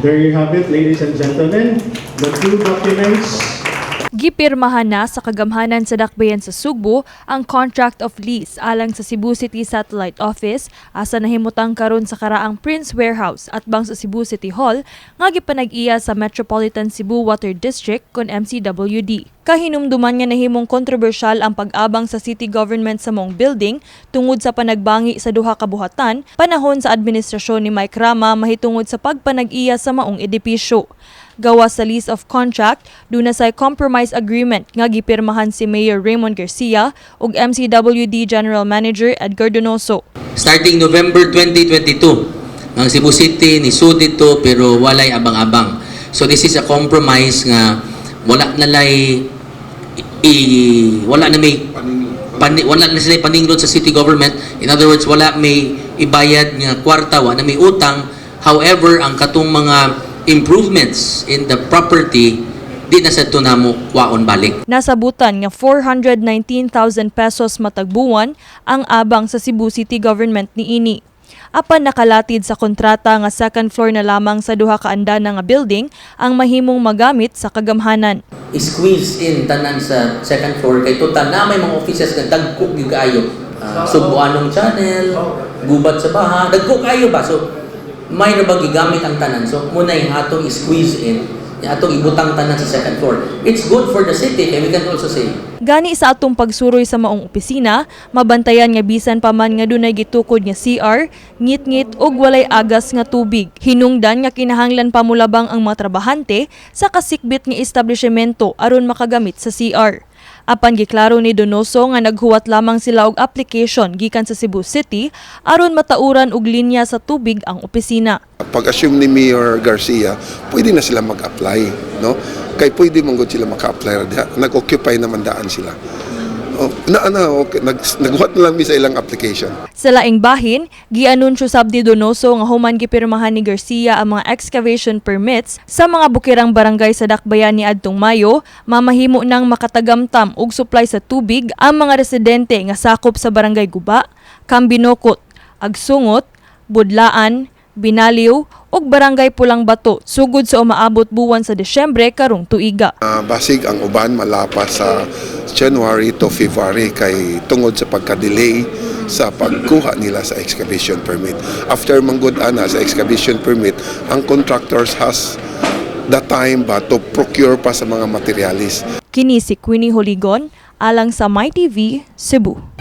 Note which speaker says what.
Speaker 1: There you have it, ladies and gentlemen, the two documents.
Speaker 2: Gipirmahan na sa kagamhanan sa dakbayan sa Cebu ang contract of lease alang sa Cebu City Satellite Office asa nahimutang karon sa karaang Prince Warehouse at bang sa Cebu City Hall nga gipanag-iya sa Metropolitan Cebu Water District kon MCWD. Kahinumduman nga nahimong kontrobersyal ang pag-abang sa city government sa mong building tungod sa panagbangi sa duha ka buhatan panahon sa administrasyon ni Mike Rama mahitungod sa pagpanag-iya sa maong edipisyo. Gawas sa lease of contract, duna say compromise agreement nga gipirmahan si Mayor Raymond Garcia ug MCWD General Manager Edgar Donoso.
Speaker 3: Starting November 2022, ang Cebu City ni dito pero walay abang-abang. So this is a compromise nga wala na sila paninglod sa city government. In other words, wala may ibayad nga kwarta, wala may utang. However, ang katong mga improvements in the property di na sa tunamo kwaon balik.
Speaker 2: Nasabutan nga 419,000 pesos matag buwan ang abang sa Cebu City Government niini. Apan nakalatid sa kontrata nga second floor na lamang sa duha ka andana nga building ang mahimong magamit sa kagamhanan.
Speaker 3: Squeeze in tanan sa second floor kay total na may mga offices nga dagko gyud kaayo. Subuanong channel, gubat sa baha, dagko kaayo ba so may na ba gigamit ang tanan so muna yung atong squeeze in yung atong ibutang tanan sa second floor. It's good for the city kaya we can also say
Speaker 2: gani sa atong pagsuroy sa maong opisina mabantayan nga bisan pa man nga dunay gitukod nga CR ngit-ngit ug walay agas nga tubig. Hinungdan nga kinahanglan pamulabang ang mga trabahante sa kasikbit nga establishmento aron makagamit sa CR. Apan giklaro ni Donoso nga naghuwat lamang sila og application gikan sa Cebu City aron matauran og linya sa tubig ang opisina.
Speaker 4: Pag-assume ni Mayor Garcia, pwede na sila mag-apply, no? Kay pwede man gud sila maka-apply, nag-occupy naman daan sila. Okay. Naghuwat na lang mi sa ilang application.
Speaker 2: Sa laing bahin, gianunsyo sabdi Donoso nga human gipirmahan ni Garcia ang mga excavation permits sa mga bukirang barangay sa dakbayan ni adtong Mayo, mamahimo nang makatagamtam og supply sa tubig ang mga residente nga sakop sa barangay Guba, Kambinokot, Agsungot, Budlaan, Binaliw ug barangay Pulang Bato sugod sa umaabot buwan sa Disyembre karong tuiga.
Speaker 4: Basig ang uban malapas sa January to February kay tungod sa pagka-delay sa pagkuha nila sa excavation permit. After manggod ana sa excavation permit, ang contractors has the time ba to procure pa sa mga materialis.
Speaker 2: Kini si Queenie Joligon alang sa MyTV, Cebu.